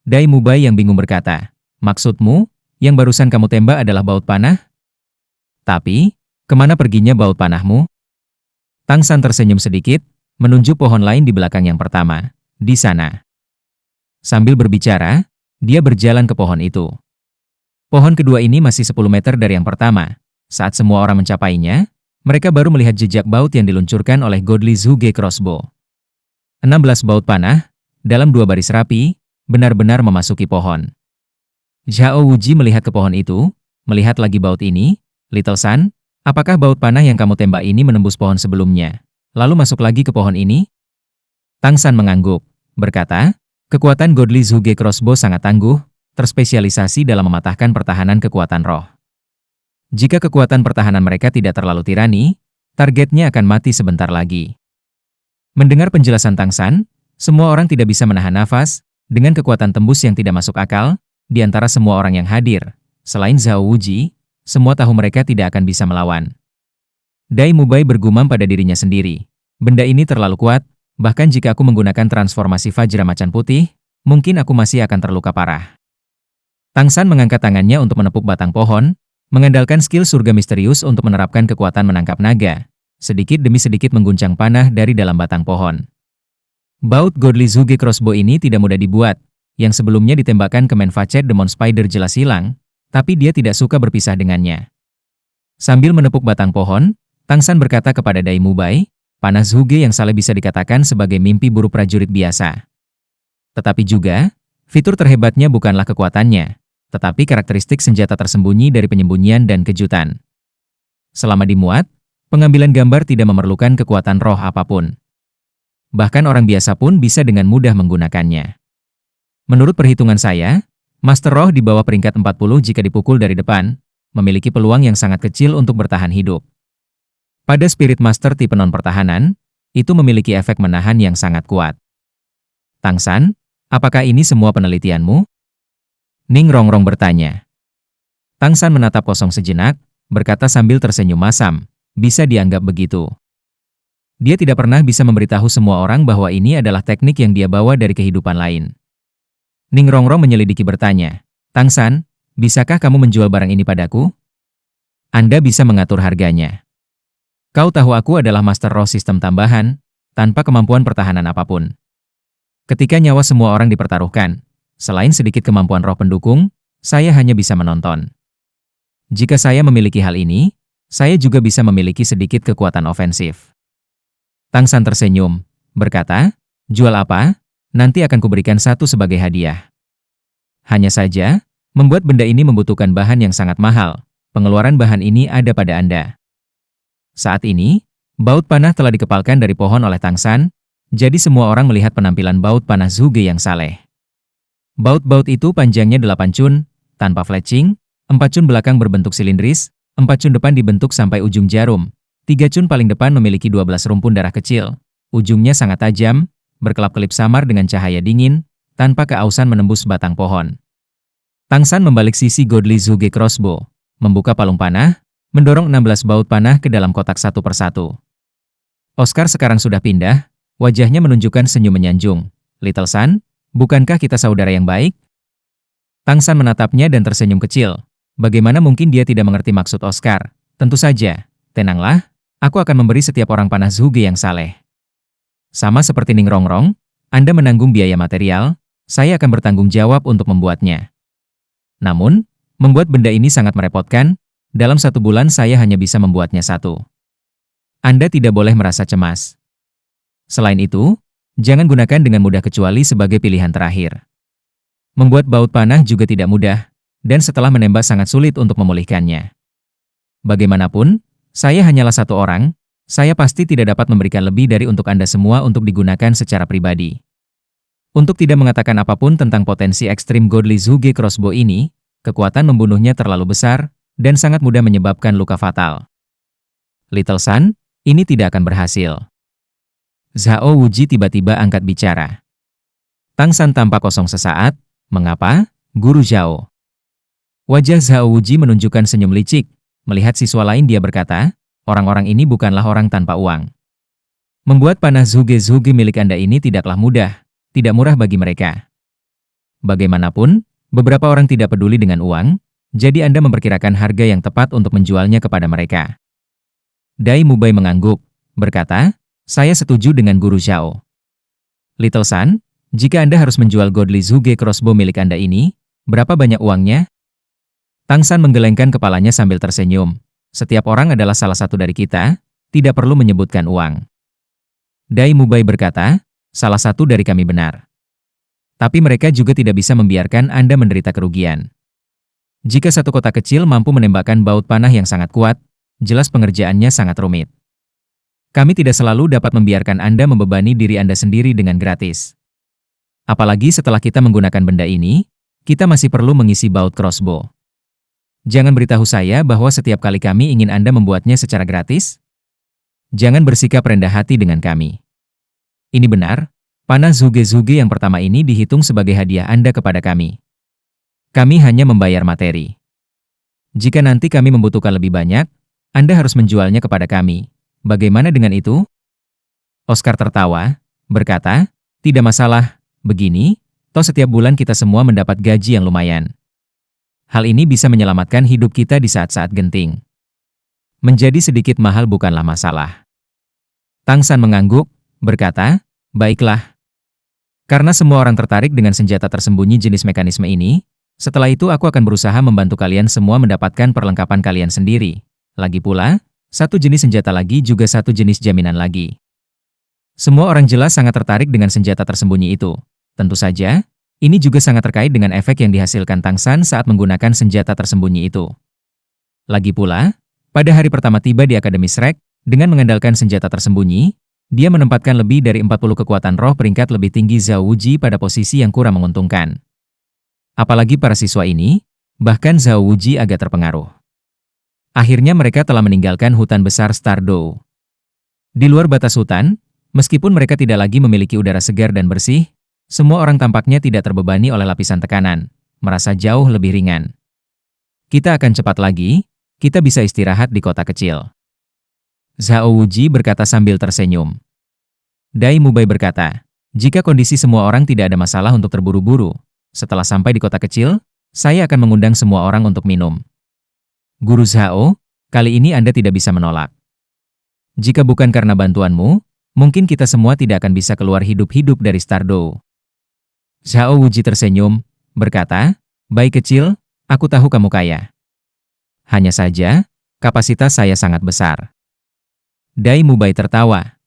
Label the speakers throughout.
Speaker 1: Dai Mubai yang bingung berkata, "Maksudmu, yang barusan kamu tembak adalah baut panah? Tapi, kemana perginya baut panahmu?" Tang San tersenyum sedikit, menunjuk pohon lain di belakang yang pertama. Di sana. Sambil berbicara, dia berjalan ke pohon itu. Pohon kedua ini masih 10 meter dari yang pertama. Saat semua orang mencapainya, mereka baru melihat jejak baut yang diluncurkan oleh Godly Zhuge Crossbow. 16 baut panah, dalam 2 baris rapi, benar-benar memasuki pohon. Zhao Wuji melihat ke pohon itu, melihat lagi baut ini. "Little Sun, apakah baut panah yang kamu tembak ini menembus pohon sebelumnya, lalu masuk lagi ke pohon ini?" Tang San mengangguk, berkata, "Kekuatan Godly Zhuge Crossbow sangat tangguh, terspesialisasi dalam mematahkan pertahanan kekuatan roh. Jika kekuatan pertahanan mereka tidak terlalu tirani, targetnya akan mati sebentar lagi." Mendengar penjelasan Tang San, semua orang tidak bisa menahan nafas, dengan kekuatan tembus yang tidak masuk akal, di antara semua orang yang hadir, selain Zhao Wuji, semua tahu mereka tidak akan bisa melawan. Dai Mubai bergumam pada dirinya sendiri. Benda ini terlalu kuat, bahkan jika aku menggunakan transformasi Vajra Macan Putih, mungkin aku masih akan terluka parah. Tang San mengangkat tangannya untuk menepuk batang pohon, mengandalkan skill surga misterius untuk menerapkan kekuatan menangkap naga, sedikit demi sedikit mengguncang panah dari dalam batang pohon. Baut Godly Zhuge Crossbow ini tidak mudah dibuat, yang sebelumnya ditembakkan ke Manfacet Demon Spider jelas hilang, tapi dia tidak suka berpisah dengannya. Sambil menepuk batang pohon, Tang San berkata kepada Dai Mubai, "Panah Zhuge yang saleh bisa dikatakan sebagai mimpi buruk prajurit biasa. Tetapi juga, fitur terhebatnya bukanlah kekuatannya, tetapi karakteristik senjata tersembunyi dari penyembunyian dan kejutan. Selama dimuat, pengambilan gambar tidak memerlukan kekuatan roh apapun. Bahkan orang biasa pun bisa dengan mudah menggunakannya. Menurut perhitungan saya, Master Roh di bawah peringkat 40 jika dipukul dari depan, memiliki peluang yang sangat kecil untuk bertahan hidup. Pada Spirit Master tipe non-pertahanan, itu memiliki efek menahan yang sangat kuat." "Tang San, apakah ini semua penelitianmu?" Ning Rongrong bertanya. Tang San menatap kosong sejenak, berkata sambil tersenyum masam, "Bisa dianggap begitu." Dia tidak pernah bisa memberitahu semua orang bahwa ini adalah teknik yang dia bawa dari kehidupan lain. Ning Rongrong menyelidiki bertanya, "Tang San, bisakah kamu menjual barang ini padaku? Anda bisa mengatur harganya. Kau tahu aku adalah Master Roh sistem tambahan, tanpa kemampuan pertahanan apapun. Ketika nyawa semua orang dipertaruhkan, selain sedikit kemampuan roh pendukung, saya hanya bisa menonton. Jika saya memiliki hal ini, saya juga bisa memiliki sedikit kekuatan ofensif." Tang San tersenyum, berkata, "Jual apa? Nanti akan kuberikan satu sebagai hadiah. Hanya saja, membuat benda ini membutuhkan bahan yang sangat mahal. Pengeluaran bahan ini ada pada Anda." Saat ini, baut panah telah dikepalkan dari pohon oleh Tang San, jadi semua orang melihat penampilan baut panah Zhuge yang saleh. Baut-baut itu panjangnya 8 cun, tanpa fletching, 4 cun belakang berbentuk silindris, 4 cun depan dibentuk sampai ujung jarum. 3 cun paling depan memiliki 12 rumpun darah kecil. Ujungnya sangat tajam, berkelap-kelip samar dengan cahaya dingin, tanpa keausan menembus batang pohon. Tang San membalik sisi Godly Zhuge Crossbow, membuka palung panah, mendorong 16 baut panah ke dalam kotak satu persatu. Oscar sekarang sudah pindah, wajahnya menunjukkan senyum menyanjung. "Little Sun, bukankah kita saudara yang baik?" Tang San menatapnya dan tersenyum kecil. Bagaimana mungkin dia tidak mengerti maksud Oscar? Tentu saja, tenanglah. Aku akan memberi setiap orang panah Zhuge yang saleh. Sama seperti Ning Rongrong, Anda menanggung biaya material, saya akan bertanggung jawab untuk membuatnya. Namun, membuat benda ini sangat merepotkan, dalam 1 bulan saya hanya bisa membuatnya 1. Anda tidak boleh merasa cemas. Selain itu, jangan gunakan dengan mudah kecuali sebagai pilihan terakhir. Membuat baut panah juga tidak mudah, dan setelah menembak sangat sulit untuk memulihkannya. Bagaimanapun, saya hanyalah 1 orang, saya pasti tidak dapat memberikan lebih dari untuk Anda semua untuk digunakan secara pribadi. Untuk tidak mengatakan apapun tentang potensi ekstrim Godly Zhuge Crossbow ini, kekuatan membunuhnya terlalu besar, dan sangat mudah menyebabkan luka fatal. Little Sun, ini tidak akan berhasil." Zhao Wuji tiba-tiba angkat bicara. Tang San tampak kosong sesaat, "Mengapa, Guru Zhao?" Wajah Zhao Wuji menunjukkan senyum licik. Melihat siswa lain dia berkata, "Orang-orang ini bukanlah orang tanpa uang. Membuat panah Zhuge milik Anda ini tidaklah mudah, tidak murah bagi mereka. Bagaimanapun, beberapa orang tidak peduli dengan uang, jadi Anda memperkirakan harga yang tepat untuk menjualnya kepada mereka. Dai Mubai mengangguk, berkata, saya setuju dengan Guru Zhao. Little Sun, jika Anda harus menjual Godly Zhuge crossbow milik Anda ini, berapa banyak uangnya? Tang San menggelengkan kepalanya sambil tersenyum. Setiap orang adalah salah satu dari kita, tidak perlu menyebutkan uang. Dai Mubai berkata, salah satu dari kami benar. Tapi mereka juga tidak bisa membiarkan Anda menderita kerugian. Jika satu kota kecil mampu menembakkan baut panah yang sangat kuat, jelas pengerjaannya sangat rumit. Kami tidak selalu dapat membiarkan Anda membebani diri Anda sendiri dengan gratis. Apalagi setelah kita menggunakan benda ini, kita masih perlu mengisi baut crossbow. Jangan beritahu saya bahwa setiap kali kami ingin Anda membuatnya secara gratis. Jangan bersikap rendah hati dengan kami. Ini benar, panah Zhuge yang pertama ini dihitung sebagai hadiah Anda kepada kami. Kami hanya membayar materi. Jika nanti kami membutuhkan lebih banyak, Anda harus menjualnya kepada kami. Bagaimana dengan itu? Oscar tertawa, berkata, tidak masalah, begini, toh setiap bulan kita semua mendapat gaji yang lumayan. Hal ini bisa menyelamatkan hidup kita di saat-saat genting. Menjadi sedikit mahal bukanlah masalah. Tang San mengangguk, berkata, baiklah. Karena semua orang tertarik dengan senjata tersembunyi jenis mekanisme ini, setelah itu aku akan berusaha membantu kalian semua mendapatkan perlengkapan kalian sendiri. Lagi pula, satu jenis senjata lagi juga satu jenis jaminan lagi. Semua orang jelas sangat tertarik dengan senjata tersembunyi itu. Tentu saja, ini juga sangat terkait dengan efek yang dihasilkan Tang San saat menggunakan senjata tersembunyi itu. Lagi pula, pada hari pertama tiba di Akademi Shrek, dengan mengandalkan senjata tersembunyi, dia menempatkan lebih dari 40 kekuatan roh peringkat lebih tinggi Zhao Wuji pada posisi yang kurang menguntungkan. Apalagi para siswa ini, bahkan Zhao Wuji agak terpengaruh. Akhirnya mereka telah meninggalkan hutan besar Stardow. Di luar batas hutan, meskipun mereka tidak lagi memiliki udara segar dan bersih, semua orang tampaknya tidak terbebani oleh lapisan tekanan, merasa jauh lebih ringan. Kita akan cepat lagi, kita bisa istirahat di kota kecil. Zhao Wuji berkata sambil tersenyum. Dai Mubai berkata, jika kondisi semua orang tidak ada masalah untuk terburu-buru, setelah sampai di kota kecil, saya akan mengundang semua orang untuk minum. Guru Zhao, kali ini Anda tidak bisa menolak. Jika bukan karena bantuanmu, mungkin kita semua tidak akan bisa keluar hidup-hidup dari Stardow. Zhao Wuji tersenyum, berkata, baik kecil, aku tahu kamu kaya. Hanya saja, kapasitas saya sangat besar. Dai Mubai tertawa.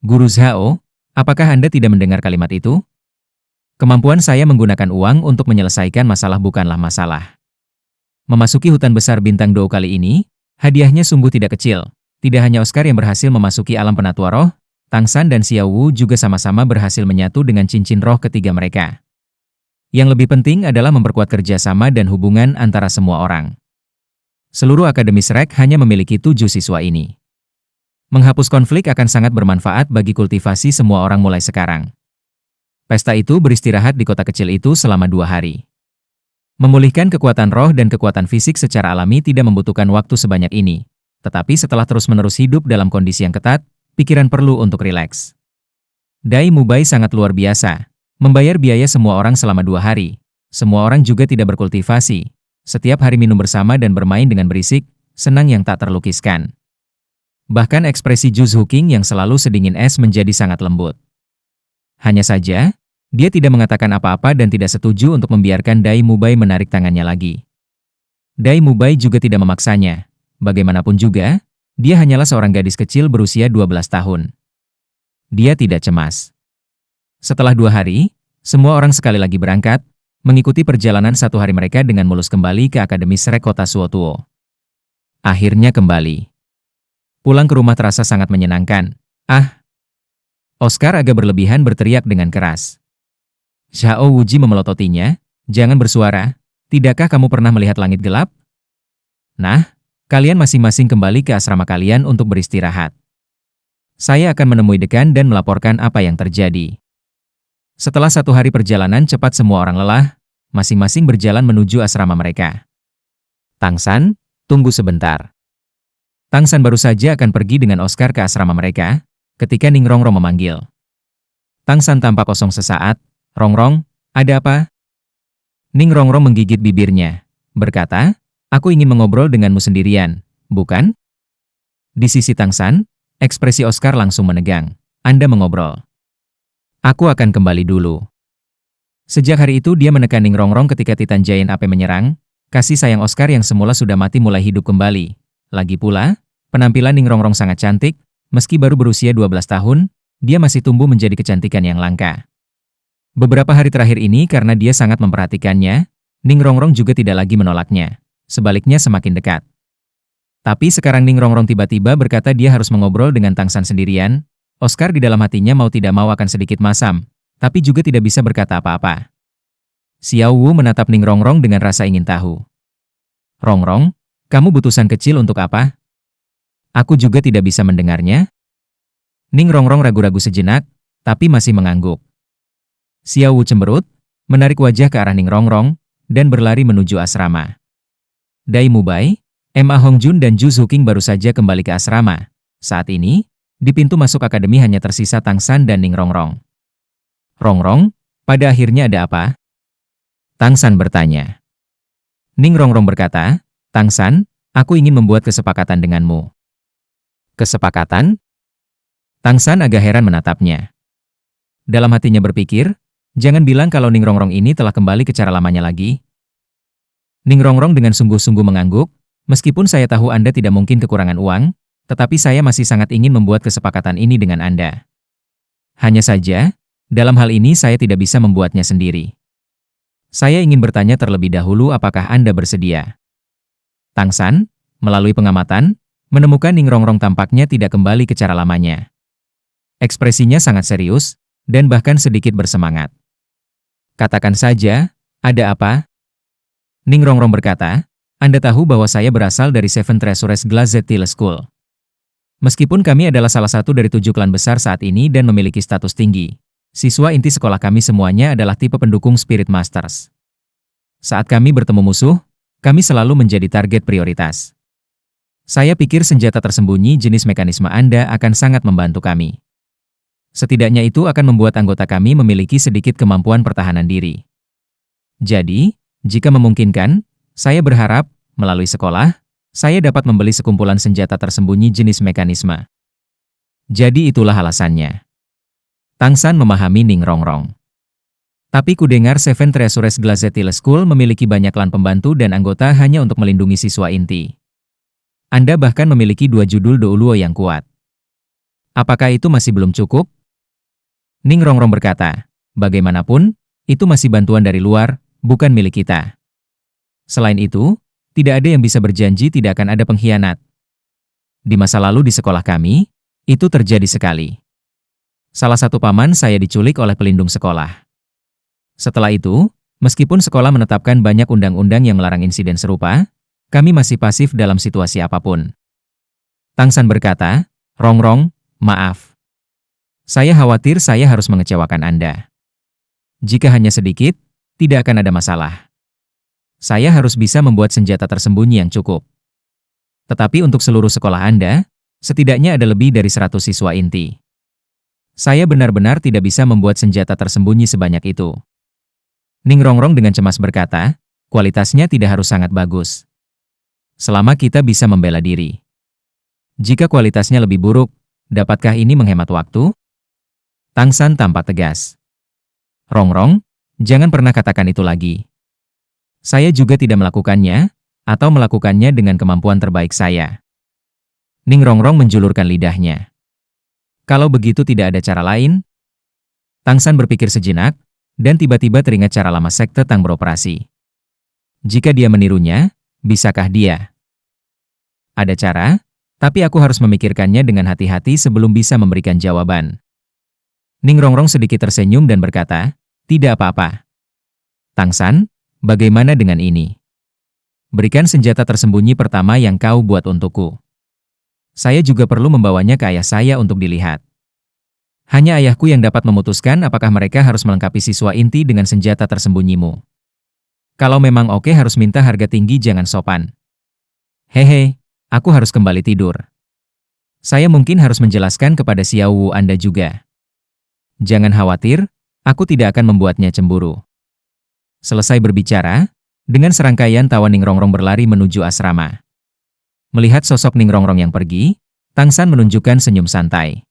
Speaker 1: Guru Zhao, apakah Anda tidak mendengar kalimat itu? Kemampuan saya menggunakan uang untuk menyelesaikan masalah bukanlah masalah. Memasuki hutan besar bintang Dou kali ini, hadiahnya sungguh tidak kecil. Tidak hanya Oscar yang berhasil memasuki alam penatua roh, Tang San dan Xiao Wu juga sama-sama berhasil menyatu dengan cincin roh ketiga mereka. Yang lebih penting adalah memperkuat kerjasama dan hubungan antara semua orang. Seluruh Akademi Shrek hanya memiliki 7 siswa ini. Menghapus konflik akan sangat bermanfaat bagi kultivasi semua orang mulai sekarang. Pesta itu beristirahat di kota kecil itu selama 2 hari. Memulihkan kekuatan roh dan kekuatan fisik secara alami tidak membutuhkan waktu sebanyak ini. Tetapi setelah terus-menerus hidup dalam kondisi yang ketat, pikiran perlu untuk rileks. Dai Mubai sangat luar biasa. Membayar biaya semua orang selama 2 hari. Semua orang juga tidak berkultivasi. Setiap hari minum bersama dan bermain dengan berisik, senang yang tak terlukiskan. Bahkan ekspresi Ju Zhuqing yang selalu sedingin es menjadi sangat lembut. Hanya saja, dia tidak mengatakan apa-apa dan tidak setuju untuk membiarkan Dai Mubai menarik tangannya lagi. Dai Mubai juga tidak memaksanya. Bagaimanapun juga, dia hanyalah seorang gadis kecil berusia 12 tahun. Dia tidak cemas. Setelah 2 hari, semua orang sekali lagi berangkat, mengikuti perjalanan 1 hari mereka dengan mulus kembali ke Akademi Shrek Kota Suotuo. Akhirnya kembali. Pulang ke rumah terasa sangat menyenangkan. Ah! Oscar agak berlebihan berteriak dengan keras. Zhao Wuji memelototinya, jangan bersuara, tidakkah kamu pernah melihat langit gelap? Nah, kalian masing-masing kembali ke asrama kalian untuk beristirahat. Saya akan menemui dekan dan melaporkan apa yang terjadi. Setelah 1 hari perjalanan cepat semua orang lelah, masing-masing berjalan menuju asrama mereka. Tang San, tunggu sebentar. Tang San baru saja akan pergi dengan Oscar ke asrama mereka, ketika Ning Rongrong memanggil. Tang San tampak kosong sesaat. Rongrong, Ada apa? Ning Rongrong menggigit bibirnya, berkata, aku ingin mengobrol denganmu sendirian, bukan? Di sisi Tang San, ekspresi Oscar langsung menegang. Anda mengobrol. Aku akan kembali dulu. Sejak hari itu dia menekan Ning Rongrong ketika Titan Giant Ape menyerang. Kasih sayang Oscar yang semula sudah mati mulai hidup kembali. Lagi pula, penampilan Ning Rongrong sangat cantik. Meski baru berusia 12 tahun, dia masih tumbuh menjadi kecantikan yang langka. Beberapa hari terakhir ini karena dia sangat memperhatikannya, Ning Rongrong juga tidak lagi menolaknya. Sebaliknya semakin dekat. Tapi sekarang Ning Rongrong tiba-tiba berkata dia harus mengobrol dengan Tang San sendirian. Oscar di dalam hatinya mau tidak mau akan sedikit masam, tapi juga tidak bisa berkata apa-apa. Xiao Wu menatap Ning Rongrong dengan rasa ingin tahu. Rongrong, kamu butusan kecil untuk apa? Aku juga tidak bisa mendengarnya. Ning Rongrong ragu-ragu sejenak, tapi masih mengangguk. Xiao Wu cemberut, menarik wajah ke arah Ning Rongrong, dan berlari menuju asrama. Dai Mubai, Ma Hongjun dan Zhu Zuqing baru saja kembali ke asrama. Saat ini, di pintu masuk akademi hanya tersisa Tang San dan Ning Rongrong. Rongrong, pada akhirnya ada apa? Tang San bertanya. Ning Rongrong berkata, Tang San, aku ingin membuat kesepakatan denganmu. Kesepakatan? Tang San agak heran menatapnya. Dalam hatinya berpikir, jangan bilang kalau Ning Rongrong ini telah kembali ke cara lamanya lagi. Ning Rongrong dengan sungguh-sungguh mengangguk, meskipun saya tahu Anda tidak mungkin kekurangan uang, tetapi saya masih sangat ingin membuat kesepakatan ini dengan Anda. Hanya saja, dalam hal ini saya tidak bisa membuatnya sendiri. Saya ingin bertanya terlebih dahulu apakah Anda bersedia. Tang San, melalui pengamatan, menemukan Ning Rongrong tampaknya tidak kembali ke cara lamanya. Ekspresinya sangat serius, dan bahkan sedikit bersemangat. Katakan saja, ada apa? Ning Rongrong berkata, Anda tahu bahwa saya berasal dari Seven Treasures Glazetile School. Meskipun kami adalah salah satu dari 7 klan besar saat ini dan memiliki status tinggi, siswa inti sekolah kami semuanya adalah tipe pendukung Spirit Masters. Saat kami bertemu musuh, kami selalu menjadi target prioritas. Saya pikir senjata tersembunyi jenis mekanisme Anda akan sangat membantu kami. Setidaknya itu akan membuat anggota kami memiliki sedikit kemampuan pertahanan diri. Jadi, jika memungkinkan, saya berharap, melalui sekolah, saya dapat membeli sekumpulan senjata tersembunyi jenis mekanisme. Jadi itulah alasannya. Tang San memahami Ning Rongrong. Tapi kudengar Seven Treasures Glazetile School memiliki banyak klan pembantu dan anggota hanya untuk melindungi siswa inti. Anda bahkan memiliki 2 judul Douluo yang kuat. Apakah itu masih belum cukup? Ning Rongrong berkata, bagaimanapun, itu masih bantuan dari luar, bukan milik kita. Selain itu, tidak ada yang bisa berjanji tidak akan ada pengkhianat. Di masa lalu di sekolah kami, itu terjadi sekali. Salah satu paman saya diculik oleh pelindung sekolah. Setelah itu, meskipun sekolah menetapkan banyak undang-undang yang melarang insiden serupa, kami masih pasif dalam situasi apapun. Tang San berkata, Rongrong, maaf. Saya khawatir saya harus mengecewakan Anda. Jika hanya sedikit, tidak akan ada masalah. Saya harus bisa membuat senjata tersembunyi yang cukup. Tetapi untuk seluruh sekolah Anda, setidaknya ada lebih dari 100 siswa inti. Saya benar-benar tidak bisa membuat senjata tersembunyi sebanyak itu. Ning Rongrong dengan cemas berkata, kualitasnya tidak harus sangat bagus. Selama kita bisa membela diri. Jika kualitasnya lebih buruk, dapatkah ini menghemat waktu? Tang San tampak tegas. Rongrong, jangan pernah katakan itu lagi. Saya juga tidak melakukannya, atau melakukannya dengan kemampuan terbaik saya. Ning Rongrong menjulurkan lidahnya. Kalau begitu tidak ada cara lain? Tang San berpikir sejenak, dan tiba-tiba teringat cara lama sekte Tang beroperasi. Jika dia menirunya, bisakah dia? Ada cara, tapi aku harus memikirkannya dengan hati-hati sebelum bisa memberikan jawaban. Ning Rongrong sedikit tersenyum dan berkata, tidak apa-apa. Tang San, bagaimana dengan ini? Berikan senjata tersembunyi pertama yang kau buat untukku. Saya juga perlu membawanya ke ayah saya untuk dilihat. Hanya ayahku yang dapat memutuskan apakah mereka harus melengkapi siswa inti dengan senjata tersembunyimu. Kalau memang oke harus minta harga tinggi jangan sopan. Hehe, aku harus kembali tidur. Saya mungkin harus menjelaskan kepada Xiao Wu Anda juga. Jangan khawatir, aku tidak akan membuatnya cemburu. Selesai berbicara, dengan serangkaian tawa Ningrongrong berlari menuju asrama. Melihat sosok Ningrongrong yang pergi, Tang San menunjukkan senyum santai.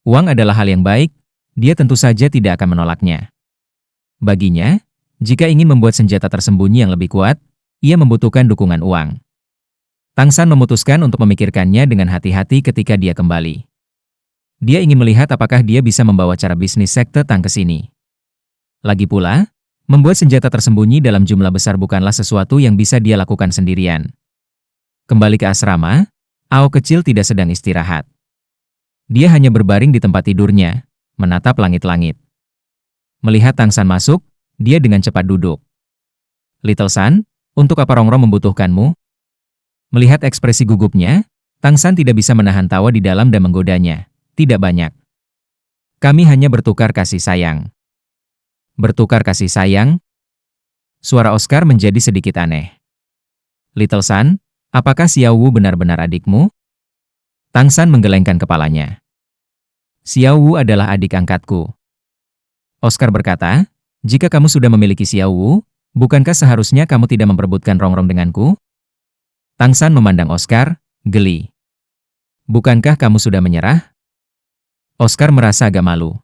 Speaker 1: Uang adalah hal yang baik, dia tentu saja tidak akan menolaknya. Baginya, jika ingin membuat senjata tersembunyi yang lebih kuat, ia membutuhkan dukungan uang. Tang San memutuskan untuk memikirkannya dengan hati-hati ketika dia kembali. Dia ingin melihat apakah dia bisa membawa cara bisnis sekte Tang ke sini. Lagi pula, membuat senjata tersembunyi dalam jumlah besar bukanlah sesuatu yang bisa dia lakukan sendirian. Kembali ke asrama, Ao kecil tidak sedang istirahat. Dia hanya berbaring di tempat tidurnya, menatap langit-langit. Melihat Tang San masuk, dia dengan cepat duduk. "Little San, untuk apa Rongrong membutuhkanmu?" Melihat ekspresi gugupnya, Tang San tidak bisa menahan tawa di dalam dan menggodanya. "Tidak banyak. Kami hanya bertukar kasih sayang." "Bertukar kasih sayang?" Suara Oscar menjadi sedikit aneh. "Little San, apakah Xiao Wu benar-benar adikmu?" Tang San menggelengkan kepalanya. "Xiao Wu adalah adik angkatku." Oscar berkata, "Jika kamu sudah memiliki Xiao Wu, bukankah seharusnya kamu tidak memperebutkan Rongrong denganku?" Tang San memandang Oscar, geli. "Bukankah kamu sudah menyerah?" Oscar merasa agak malu.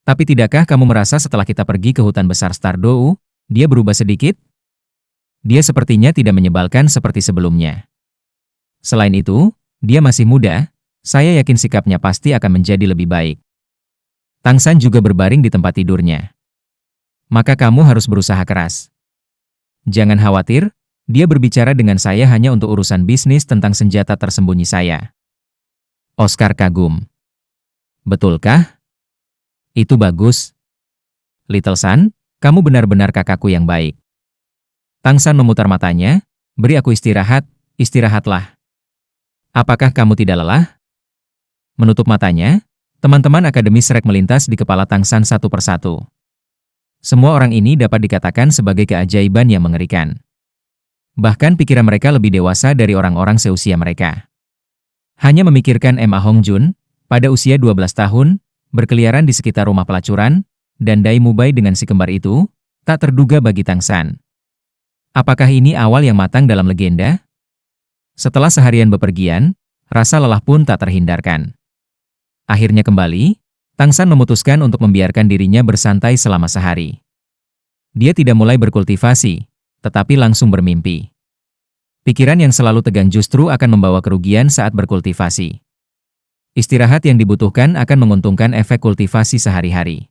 Speaker 1: "Tapi tidakkah kamu merasa setelah kita pergi ke hutan besar Stardow, dia berubah sedikit? Dia sepertinya tidak menyebalkan seperti sebelumnya. Selain itu, dia masih muda, saya yakin sikapnya pasti akan menjadi lebih baik." Tang San juga berbaring di tempat tidurnya. "Maka kamu harus berusaha keras. Jangan khawatir, dia berbicara dengan saya hanya untuk urusan bisnis tentang senjata tersembunyi saya." Oscar kagum. "Betulkah? Itu bagus. Little San, kamu benar-benar kakakku yang baik." Tang San memutar matanya, "Beri aku istirahat, istirahatlah. Apakah kamu tidak lelah?" Menutup matanya, teman-teman Akademi Shrek melintas di kepala Tang San satu persatu. Semua orang ini dapat dikatakan sebagai keajaiban yang mengerikan. Bahkan pikiran mereka lebih dewasa dari orang-orang seusia mereka. Hanya memikirkan Emma Hongjun, pada usia 12 tahun, berkeliaran di sekitar rumah pelacuran, dan Dai Mubai dengan si kembar itu, tak terduga bagi Tang San. Apakah ini awal yang matang dalam legenda? Setelah seharian bepergian, rasa lelah pun tak terhindarkan. Akhirnya kembali, Tang San memutuskan untuk membiarkan dirinya bersantai selama sehari. Dia tidak mulai berkultivasi, tetapi langsung bermimpi. Pikiran yang selalu tegang justru akan membawa kerugian saat berkultivasi. Istirahat yang dibutuhkan akan menguntungkan efek kultivasi sehari-hari.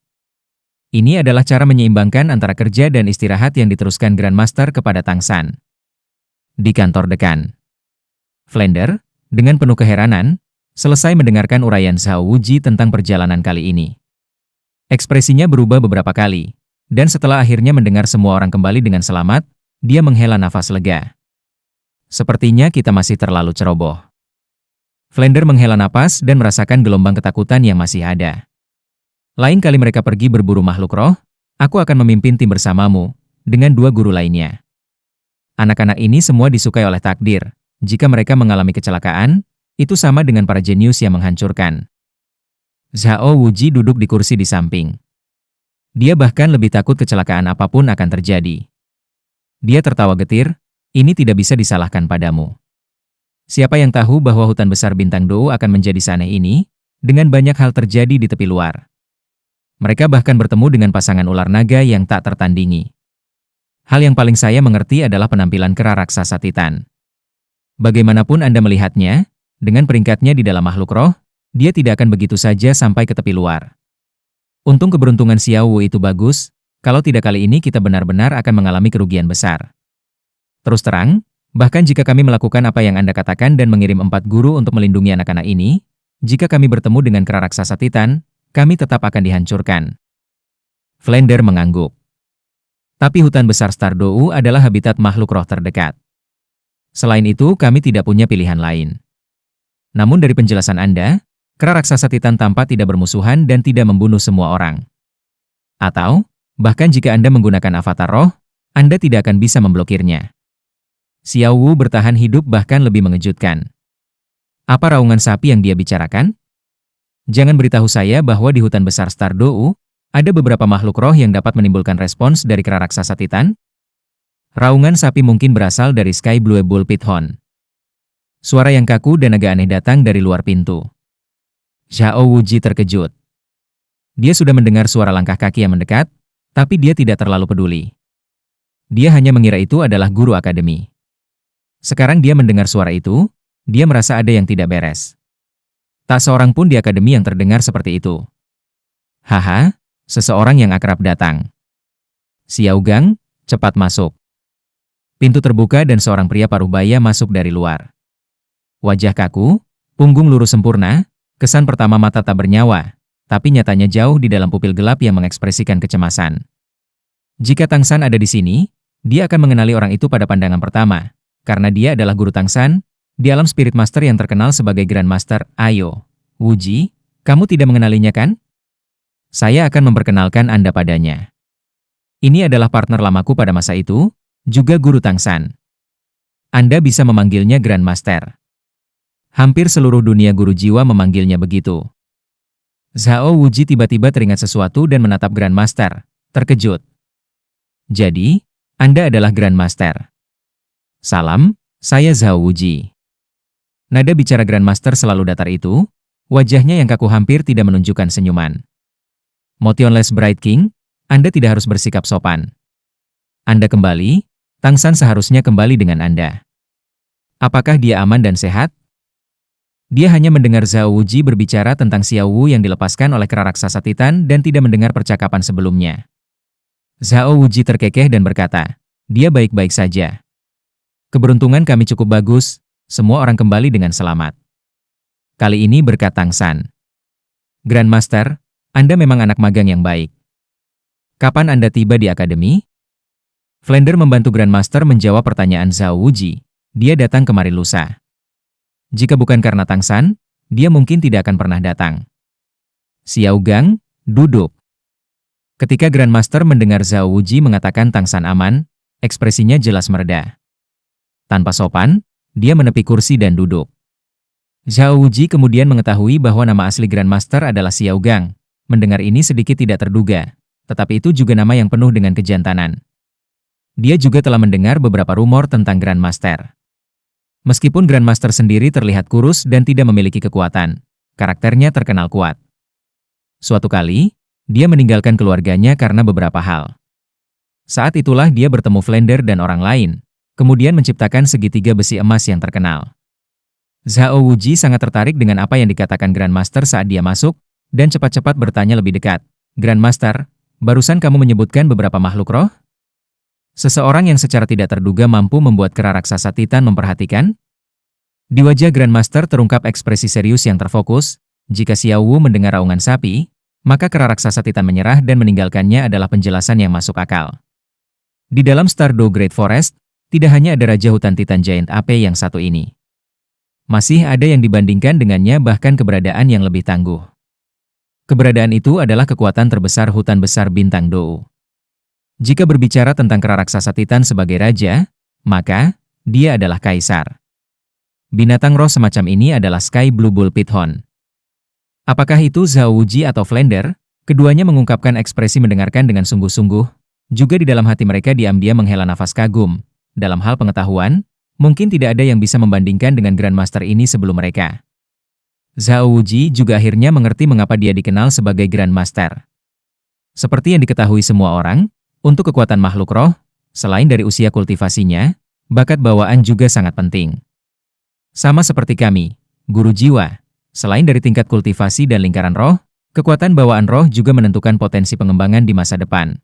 Speaker 1: Ini adalah cara menyeimbangkan antara kerja dan istirahat yang diteruskan Grandmaster kepada Tang San. Di kantor dekan, Flander, dengan penuh keheranan, selesai mendengarkan uraian Zhao Wuji tentang perjalanan kali ini. Ekspresinya berubah beberapa kali, dan setelah akhirnya mendengar semua orang kembali dengan selamat, dia menghela nafas lega. "Sepertinya kita masih terlalu ceroboh." Flander menghela napas dan merasakan gelombang ketakutan yang masih ada. "Lain kali mereka pergi berburu makhluk roh, aku akan memimpin tim bersamamu, dengan 2 guru lainnya. Anak-anak ini semua disukai oleh takdir, jika mereka mengalami kecelakaan, itu sama dengan para jenius yang menghancurkan." Zhao Wuji duduk di kursi di samping. Dia bahkan lebih takut kecelakaan apapun akan terjadi. Dia tertawa getir, "Ini tidak bisa disalahkan padamu. Siapa yang tahu bahwa hutan besar Bintang Dou akan menjadi seaneh ini, dengan banyak hal terjadi di tepi luar. Mereka bahkan bertemu dengan pasangan ular naga yang tak tertandingi. Hal yang paling saya mengerti adalah penampilan kera raksasa Titan. Bagaimanapun Anda melihatnya, dengan peringkatnya di dalam makhluk roh, dia tidak akan begitu saja sampai ke tepi luar. Untung keberuntungan Xiao Wu itu bagus, kalau tidak kali ini kita benar-benar akan mengalami kerugian besar. Terus terang, bahkan jika kami melakukan apa yang Anda katakan dan mengirim 4 guru untuk melindungi anak-anak ini, jika kami bertemu dengan kera raksasa Titan, kami tetap akan dihancurkan." Flander mengangguk. "Tapi hutan besar Stardow adalah habitat makhluk roh terdekat. Selain itu, kami tidak punya pilihan lain. Namun dari penjelasan Anda, kera raksasa Titan tampak tidak bermusuhan dan tidak membunuh semua orang. Atau, bahkan jika Anda menggunakan avatar roh, Anda tidak akan bisa memblokirnya." Xiao Wu bertahan hidup bahkan lebih mengejutkan. Apa raungan sapi yang dia bicarakan? Jangan beritahu saya bahwa di hutan besar Stardow, Ada beberapa makhluk roh yang dapat menimbulkan respons dari kera raksasa Titan. Raungan sapi mungkin berasal dari Sky Blue Bull Python. Suara yang kaku dan agak aneh datang dari luar pintu. Zhao Wuji terkejut. Dia sudah mendengar suara langkah kaki yang mendekat, tapi dia tidak terlalu peduli. Dia hanya mengira itu adalah guru akademi. Sekarang dia mendengar suara itu, dia merasa ada yang tidak beres. Tak seorang pun di akademi yang terdengar seperti itu. Haha, seseorang yang akrab datang. Xiao Gang, cepat masuk. Pintu terbuka dan seorang pria paruh baya masuk dari luar. Wajah kaku, punggung lurus sempurna, kesan pertama mata tak bernyawa, tapi nyatanya jauh di dalam pupil gelap yang mengekspresikan kecemasan. Jika Tang San ada di sini, dia akan mengenali orang itu pada pandangan pertama, karena dia adalah guru Tang San, di alam Spirit Master yang terkenal sebagai Grand Master. Ayo, Wuji, kamu tidak mengenalinya kan? Saya akan memperkenalkan Anda padanya. Ini adalah partner lamaku pada masa itu, juga guru Tang San. Anda bisa memanggilnya Grand Master. Hampir seluruh dunia guru jiwa memanggilnya begitu. Zhao Wuji tiba-tiba teringat sesuatu dan menatap Grand Master, terkejut. Jadi, Anda adalah Grand Master. Salam, saya Zhao Wuji. Nada bicara Grand Master selalu datar itu, wajahnya yang kaku hampir tidak menunjukkan senyuman. Motionless Bright King, Anda tidak harus bersikap sopan. Anda kembali, Tang San seharusnya kembali dengan Anda. Apakah dia aman dan sehat? Dia hanya mendengar Zhao Wuji berbicara tentang Xiao Wu yang dilepaskan oleh kera raksasa Titan dan tidak mendengar percakapan sebelumnya. Zhao Wuji terkekeh dan berkata, dia baik-baik saja. Keberuntungan kami cukup bagus, semua orang kembali dengan selamat. Kali ini berkat Tang San. Grand Master, Anda memang anak magang yang baik. Kapan Anda tiba di akademi? Flender membantu Grand Master menjawab pertanyaan Zhao Wuji. Dia datang kemari lusa. Jika bukan karena Tang San, dia mungkin tidak akan pernah datang. Xiao Gang, duduk. Ketika Grand Master mendengar Zhao Wuji mengatakan Tang San aman, ekspresinya jelas mereda. Tanpa sopan, dia menepi kursi dan duduk. Zhao Wuji kemudian mengetahui bahwa nama asli Grand Master adalah Xiao Gang. Mendengar ini sedikit tidak terduga, tetapi itu juga nama yang penuh dengan kejantanan. Dia juga telah mendengar beberapa rumor tentang Grand Master. Meskipun Grand Master sendiri terlihat kurus dan tidak memiliki kekuatan, karakternya terkenal kuat. Suatu kali, dia meninggalkan keluarganya karena beberapa hal. Saat itulah dia bertemu Flender dan orang lain, kemudian menciptakan segitiga besi emas yang terkenal. Zhao Wuji sangat tertarik dengan apa yang dikatakan Grand Master saat dia masuk, dan cepat-cepat bertanya lebih dekat. Grand Master, barusan kamu menyebutkan beberapa makhluk roh? Seseorang yang secara tidak terduga mampu membuat kera raksasa Titan memperhatikan? Di wajah Grand Master terungkap ekspresi serius yang terfokus. Jika Xiao Wu mendengar raungan sapi, maka kera raksasa Titan menyerah dan meninggalkannya adalah penjelasan yang masuk akal. Di dalam Stardew Great Forest, tidak hanya ada Raja Hutan Titan Giant AP yang satu ini. Masih ada yang dibandingkan dengannya, bahkan keberadaan yang lebih tangguh. Keberadaan itu adalah kekuatan terbesar hutan besar bintang Dou. Jika berbicara tentang kera raksasa Titan sebagai raja, maka dia adalah kaisar. Binatang roh semacam ini adalah Sky Blue Bull Python. Apakah itu Zhao Wuji atau Flender? Keduanya mengungkapkan ekspresi mendengarkan dengan sungguh-sungguh. Juga di dalam hati mereka diam-diam menghela nafas kagum. Dalam hal pengetahuan, mungkin tidak ada yang bisa membandingkan dengan Grand Master ini sebelum mereka. Zhao Wuji juga akhirnya mengerti mengapa dia dikenal sebagai Grand Master. Seperti yang diketahui semua orang, untuk kekuatan makhluk roh, selain dari usia kultivasinya, bakat bawaan juga sangat penting. Sama seperti kami, guru jiwa, selain dari tingkat kultivasi dan lingkaran roh, kekuatan bawaan roh juga menentukan potensi pengembangan di masa depan.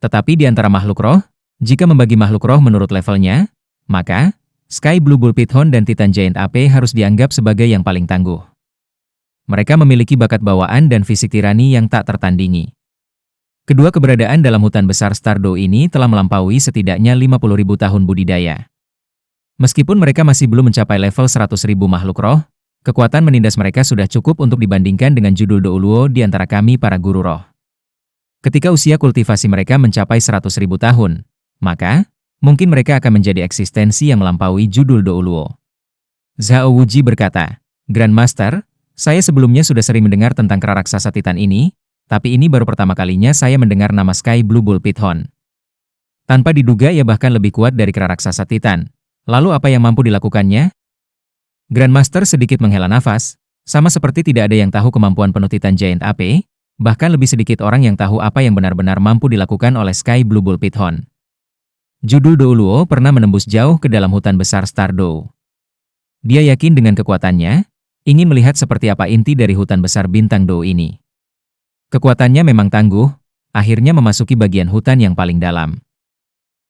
Speaker 1: Tetapi di antara makhluk roh, jika membagi makhluk roh menurut levelnya, maka Sky Blue Bull Python dan Titan Giant AP harus dianggap sebagai yang paling tangguh. Mereka memiliki bakat bawaan dan fisik tirani yang tak tertandingi. Kedua keberadaan dalam hutan besar Stardew ini telah melampaui setidaknya 50.000 tahun budidaya. Meskipun mereka masih belum mencapai level 100.000 makhluk roh, kekuatan menindas mereka sudah cukup untuk dibandingkan dengan judul Douluo di antara kami para guru roh. Ketika usia kultivasi mereka mencapai 100.000 tahun, maka mungkin mereka akan menjadi eksistensi yang melampaui judul Douluo. Zhao Wuji berkata, Grand Master, saya sebelumnya sudah sering mendengar tentang kera raksasa Titan ini, Tapi ini baru pertama kalinya saya mendengar nama Sky Blue Bull Python. Tanpa diduga ia bahkan lebih kuat dari kera raksasa Titan. Lalu apa yang mampu dilakukannya? Grandmaster sedikit menghela nafas, sama seperti tidak ada yang tahu kemampuan penuh Titan Giant AP, bahkan lebih sedikit orang yang tahu apa yang benar-benar mampu dilakukan oleh Sky Blue Bull Python. Judul Douluo pernah menembus jauh ke dalam hutan besar Stardow. Dia yakin dengan kekuatannya, ingin melihat seperti apa inti dari hutan besar bintang Dou ini. Kekuatannya memang tangguh, akhirnya memasuki bagian hutan yang paling dalam.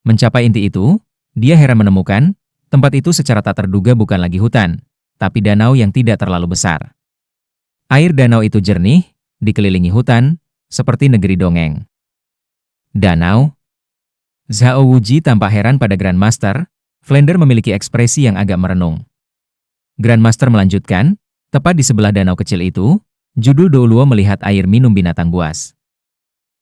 Speaker 1: Mencapai inti itu, dia heran menemukan, tempat itu secara tak terduga bukan lagi hutan, tapi danau yang tidak terlalu besar. Air danau itu jernih, dikelilingi hutan, seperti negeri dongeng. Danau. Zhao Wuji tampak heran pada Grandmaster. Flander memiliki ekspresi yang agak merenung. Grandmaster melanjutkan, tepat di sebelah danau kecil itu, Judul Douluo melihat air minum binatang buas.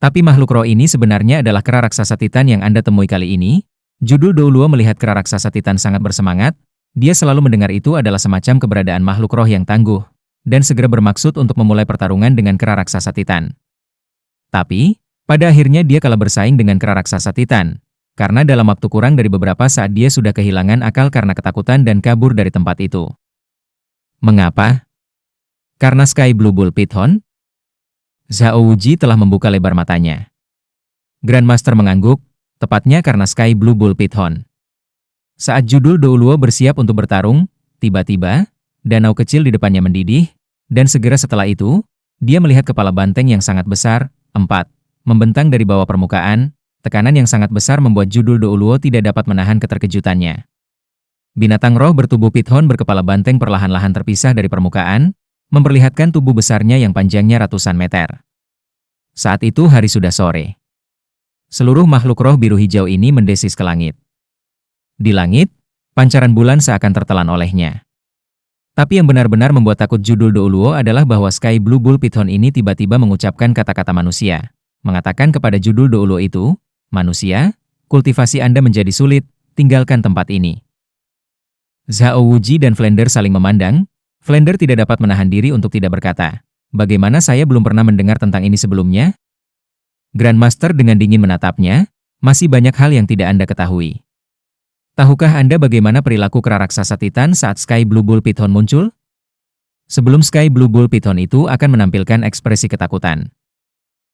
Speaker 1: Tapi makhluk roh ini sebenarnya adalah kera raksasa Titan yang Anda temui kali ini. Judul Douluo melihat kera raksasa Titan sangat bersemangat. Dia selalu mendengar itu adalah semacam keberadaan makhluk roh yang tangguh, dan segera bermaksud untuk memulai pertarungan dengan kera raksasa Titan. Tapi, pada akhirnya dia kalah bersaing dengan kera raksasa Titan, karena dalam waktu kurang dari beberapa saat dia sudah kehilangan akal karena ketakutan dan kabur dari tempat itu. Mengapa? Karena Sky Blue Bull Python? Zhao Wuji telah membuka lebar matanya. Grandmaster mengangguk, tepatnya karena Sky Blue Bull Python. Saat Judul Douluo bersiap untuk bertarung, tiba-tiba, danau kecil di depannya mendidih, dan segera setelah itu, dia melihat kepala banteng yang sangat besar, 4, membentang dari bawah permukaan. Tekanan yang sangat besar membuat Judul Douluo tidak dapat menahan keterkejutannya. Binatang roh bertubuh Python berkepala banteng perlahan-lahan terpisah dari permukaan, memperlihatkan tubuh besarnya yang panjangnya ratusan meter. Saat itu hari sudah sore. Seluruh makhluk roh biru hijau ini mendesis ke langit. Di langit, pancaran bulan seakan tertelan olehnya. Tapi yang benar-benar membuat takut Judul Douluo adalah bahwa Sky Blue Bull Python ini tiba-tiba mengucapkan kata-kata manusia. Mengatakan kepada Judul Douluo itu, "Manusia, kultivasi Anda menjadi sulit, tinggalkan tempat ini." Zhao Wuji dan Flander saling memandang. Flander tidak dapat menahan diri untuk tidak berkata, "Bagaimana saya belum pernah mendengar tentang ini sebelumnya?" Grandmaster dengan dingin menatapnya, "Masih banyak hal yang tidak Anda ketahui. Tahukah Anda bagaimana perilaku kera raksasa Titan saat Sky Blue Bull Python muncul? Sebelum Sky Blue Bull Python itu akan menampilkan ekspresi ketakutan.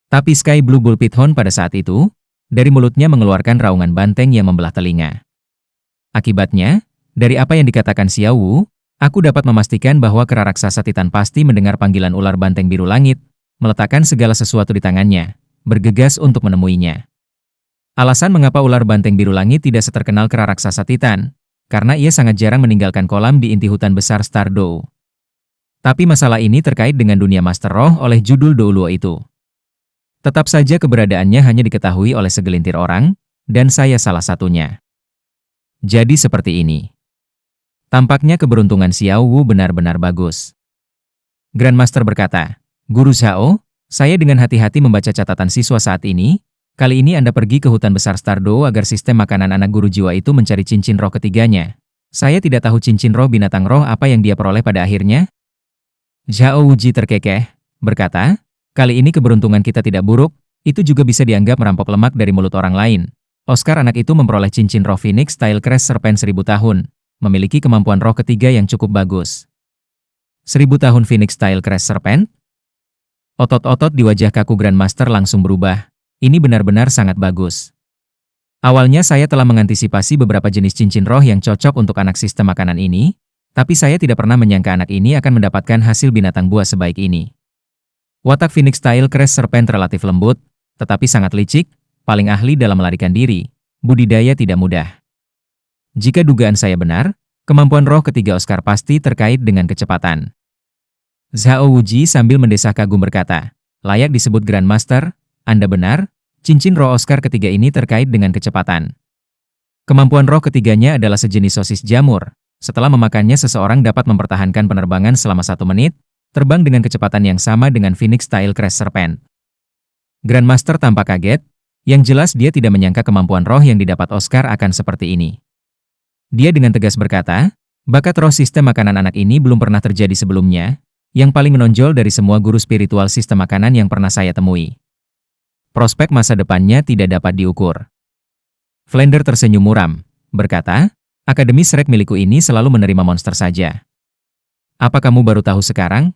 Speaker 1: Tapi Sky Blue Bull Python pada saat itu, dari mulutnya mengeluarkan raungan banteng yang membelah telinga. Akibatnya, dari apa yang dikatakan Xiao Wu, aku dapat memastikan bahwa kera raksasa Titan pasti mendengar panggilan ular banteng biru langit, meletakkan segala sesuatu di tangannya, bergegas untuk menemuinya. Alasan mengapa ular banteng biru langit tidak seterkenal kera raksasa Titan, karena ia sangat jarang meninggalkan kolam di inti hutan besar Stardow. Tapi masalah ini terkait dengan dunia Master Roh oleh Judul Douluo itu. Tetap saja keberadaannya hanya diketahui oleh segelintir orang, dan saya salah satunya. Jadi seperti ini. Tampaknya keberuntungan Xiao Wu benar-benar bagus. Grandmaster berkata, "Guru Zhao, saya dengan hati-hati membaca catatan siswa saat ini. Kali ini Anda pergi ke hutan besar Stardow agar sistem makanan anak guru jiwa itu mencari cincin roh ketiganya. Saya tidak tahu cincin roh binatang roh apa yang dia peroleh pada akhirnya." Zhao Wuji terkekeh, berkata, "Kali ini keberuntungan kita tidak buruk, itu juga bisa dianggap merampok lemak dari mulut orang lain. Oscar anak itu memperoleh cincin roh Phoenix Style Crest Serpent 1000 tahun, memiliki kemampuan roh ketiga yang cukup bagus." 1000 tahun Phoenix Style Crest Serpent? Otot-otot di wajah kaku Grandmaster langsung berubah. Ini benar-benar sangat bagus. Awalnya saya telah mengantisipasi beberapa jenis cincin roh yang cocok untuk anak sistem makanan ini, tapi saya tidak pernah menyangka anak ini akan mendapatkan hasil binatang buas sebaik ini. Watak Phoenix Style Crest Serpent relatif lembut, tetapi sangat licik, paling ahli dalam melarikan diri, budidaya tidak mudah. Jika dugaan saya benar, kemampuan roh ketiga Oscar pasti terkait dengan kecepatan. Zhao Wuji sambil mendesah kagum berkata, "Layak disebut Grandmaster, Anda benar, cincin roh Oscar ketiga ini terkait dengan kecepatan. Kemampuan roh ketiganya adalah sejenis sosis jamur. Setelah memakannya seseorang dapat mempertahankan penerbangan selama 1 menit, terbang dengan kecepatan yang sama dengan Phoenix Style Crest Serpent." Grandmaster tampak kaget, yang jelas dia tidak menyangka kemampuan roh yang didapat Oscar akan seperti ini. Dia dengan tegas berkata, "Bakat roh sistem makanan anak ini belum pernah terjadi sebelumnya. yang paling menonjol dari semua guru spiritual sistem makanan yang pernah saya temui. Prospek masa depannya tidak dapat diukur. Flander tersenyum muram, berkata, Akademi Shrek milikku ini selalu menerima monster saja. Apa kamu baru tahu sekarang?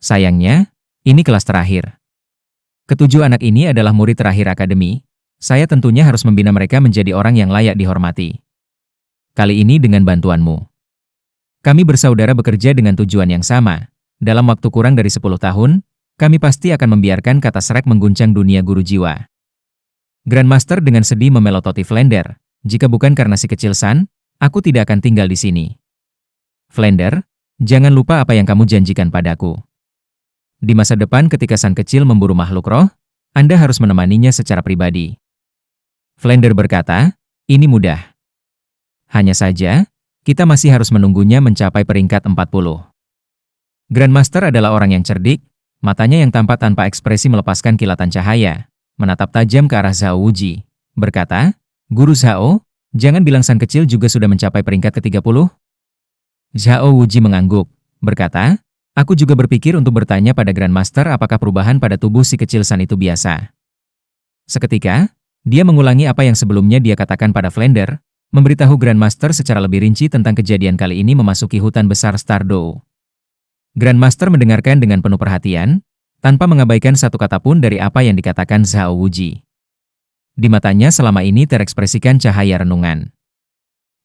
Speaker 1: Sayangnya, ini kelas terakhir. Ketujuh anak ini adalah murid terakhir akademi. Saya tentunya harus membina mereka menjadi orang yang layak dihormati. Kali ini dengan bantuanmu. Kami bersaudara bekerja dengan tujuan yang sama. Dalam waktu kurang dari 10 tahun, kami pasti akan membiarkan kata Shrek mengguncang dunia guru jiwa. Grandmaster dengan sedih memelototi Flander. Jika bukan karena si kecil San, aku tidak akan tinggal di sini. Flander, jangan lupa apa yang kamu janjikan padaku. Di masa depan ketika San kecil memburu makhluk roh, Anda harus menemaninya secara pribadi. Flander berkata, ini mudah. Hanya saja, kita masih harus menunggunya mencapai peringkat 40. Grandmaster adalah orang yang cerdik, matanya yang tampak tanpa ekspresi melepaskan kilatan cahaya, menatap tajam ke arah Zhao Wuji, berkata, Guru Zhao, jangan bilang San kecil juga sudah mencapai peringkat ke-30? Zhao Wuji mengangguk, berkata, aku juga berpikir untuk bertanya pada Grandmaster apakah perubahan pada tubuh si kecil San itu biasa. Seketika, dia mengulangi apa yang sebelumnya dia katakan pada Flander, memberitahu Grandmaster secara lebih rinci tentang kejadian kali ini memasuki hutan besar Stardow. Grandmaster mendengarkan dengan penuh perhatian, tanpa mengabaikan satu kata pun dari apa yang dikatakan Zhao Wuji. Di matanya selama ini terekspresikan cahaya renungan.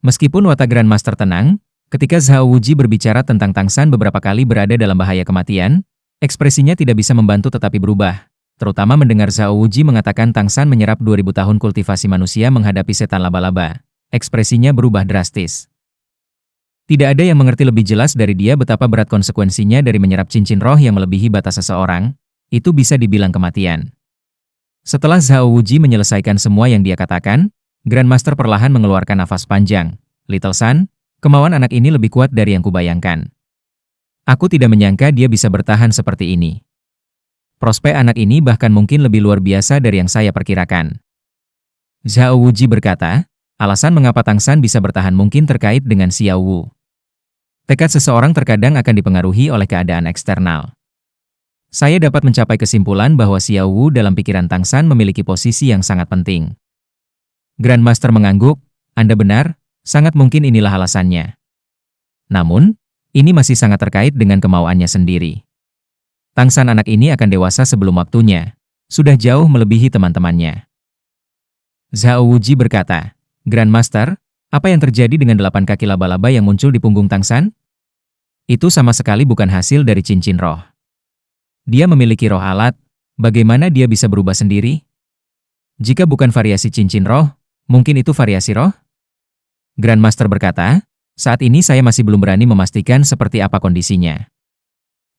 Speaker 1: Meskipun watak Grandmaster tenang, ketika Zhao Wuji berbicara tentang Tang San beberapa kali berada dalam bahaya kematian, ekspresinya tidak bisa membantu tetapi berubah, terutama mendengar Zhao Wuji mengatakan Tang San menyerap 2000 tahun kultivasi manusia menghadapi setan laba-laba. Ekspresinya berubah drastis. Tidak ada yang mengerti lebih jelas dari dia betapa berat konsekuensinya dari menyerap cincin roh yang melebihi batas seseorang, itu bisa dibilang kematian. Setelah Zhao Wuji menyelesaikan semua yang dia katakan, Grandmaster perlahan mengeluarkan nafas panjang. Little San, kemauan anak ini lebih kuat dari yang kubayangkan. Aku tidak menyangka dia bisa bertahan seperti ini. Prospek anak ini bahkan mungkin lebih luar biasa dari yang saya perkirakan. Zhao Wuji berkata, alasan mengapa Tang San bisa bertahan mungkin terkait dengan Xiao Wu. Tekad seseorang terkadang akan dipengaruhi oleh keadaan eksternal. Saya dapat mencapai kesimpulan bahwa Xiao Wu dalam pikiran Tang San memiliki posisi yang sangat penting. Grandmaster mengangguk, Anda benar, sangat mungkin inilah alasannya. Namun, ini masih sangat terkait dengan kemauannya sendiri. Tang San anak ini akan dewasa sebelum waktunya, sudah jauh melebihi teman-temannya. Zhao Wuji berkata, Grandmaster, apa yang terjadi dengan 8 kaki laba-laba yang muncul di punggung Tang San? Itu sama sekali bukan hasil dari cincin roh. Dia memiliki roh alat, bagaimana dia bisa berubah sendiri? Jika bukan variasi cincin roh, mungkin itu variasi roh? Grandmaster berkata, saat ini saya masih belum berani memastikan seperti apa kondisinya.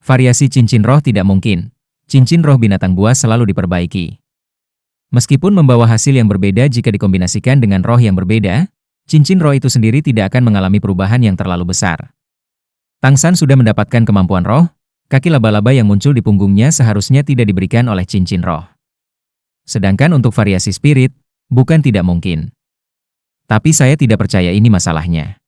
Speaker 1: Variasi cincin roh tidak mungkin. Cincin roh binatang buas selalu diperbaiki. Meskipun membawa hasil yang berbeda jika dikombinasikan dengan roh yang berbeda, cincin roh itu sendiri tidak akan mengalami perubahan yang terlalu besar. Tang San sudah mendapatkan kemampuan roh, kaki laba-laba yang muncul di punggungnya seharusnya tidak diberikan oleh cincin roh. Sedangkan untuk variasi spirit, bukan tidak mungkin. Tapi saya tidak percaya ini masalahnya.